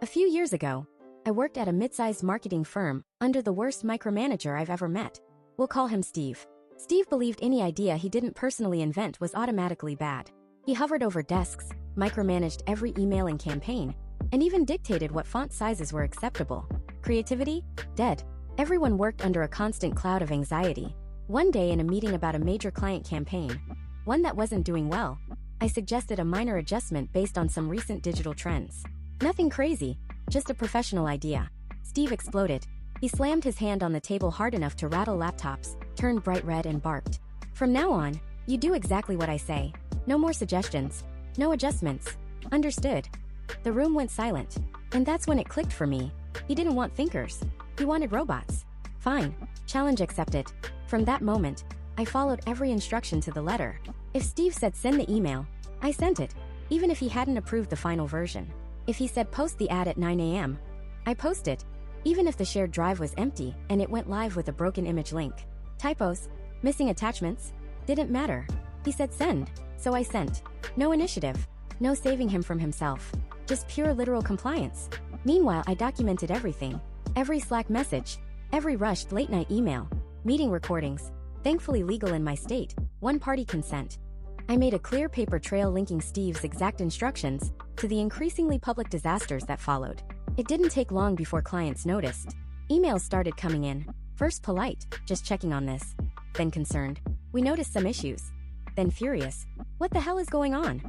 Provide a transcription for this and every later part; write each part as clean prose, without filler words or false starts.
A few years ago, I worked at a mid-sized marketing firm under the worst micromanager I've ever met. We'll call him Steve. Steve believed any idea he didn't personally invent was automatically bad. He hovered over desks, micromanaged every email and campaign, and even dictated what font sizes were acceptable. Creativity? Dead. Everyone worked under a constant cloud of anxiety. One day in a meeting about a major client campaign, one that wasn't doing well, I suggested a minor adjustment based on some recent digital trends. Nothing crazy, just a professional idea. Steve exploded. He slammed his hand on the table hard enough to rattle laptops, turned bright red and barked. From now on, you do exactly what I say. No more suggestions. No adjustments. Understood. The room went silent. And that's when it clicked for me. He didn't want thinkers. He wanted robots. Fine. Challenge accepted. From that moment, I followed every instruction to the letter. If Steve said send the email, I sent it, even if he hadn't approved the final version. If he said post the ad at 9 a.m., I posted, even if the shared drive was empty and it went live with a broken image link. Typos, missing attachments, didn't matter. He said send, so I sent. No initiative, no saving him from himself, just pure literal compliance. Meanwhile, I documented everything, every Slack message, every rushed late-night email, meeting recordings, thankfully legal in my state, one-party consent. I made a clear paper trail linking Steve's exact instructions to the increasingly public disasters that followed. It didn't take long before clients noticed. Emails started coming in. First polite, just checking on this. Then concerned. We noticed some issues. Then furious. What the hell is going on?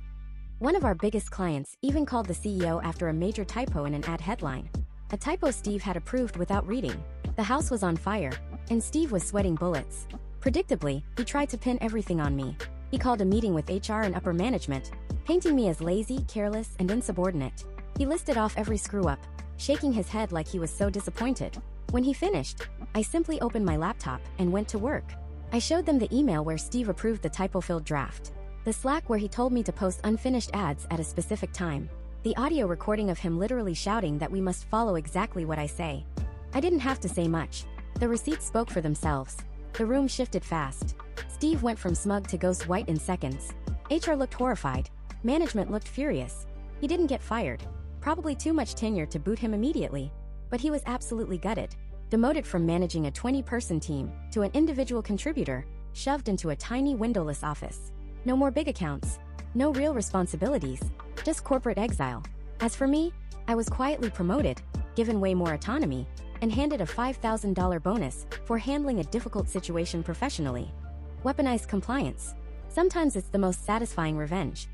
One of our biggest clients even called the CEO after a major typo in an ad headline. A typo Steve had approved without reading. The house was on fire, and Steve was sweating bullets. Predictably, he tried to pin everything on me. He called a meeting with HR and upper management, painting me as lazy, careless, and insubordinate. He listed off every screw-up, shaking his head like he was so disappointed. When he finished, I simply opened my laptop and went to work. I showed them the email where Steve approved the typo-filled draft, the Slack where he told me to post unfinished ads at a specific time, the audio recording of him literally shouting that we must follow exactly what I say. I didn't have to say much. The receipts spoke for themselves. The room shifted fast. Steve went from smug to ghost white in seconds. HR looked horrified. Management looked furious. He didn't get fired. Probably too much tenure to boot him immediately. But he was absolutely gutted. Demoted from managing a 20-person team to an individual contributor, shoved into a tiny windowless office. No more big accounts. No real responsibilities. Just corporate exile. As for me, I was quietly promoted, given way more autonomy, and handed a $5,000 bonus for handling a difficult situation professionally. Weaponized compliance. Sometimes it's the most satisfying revenge.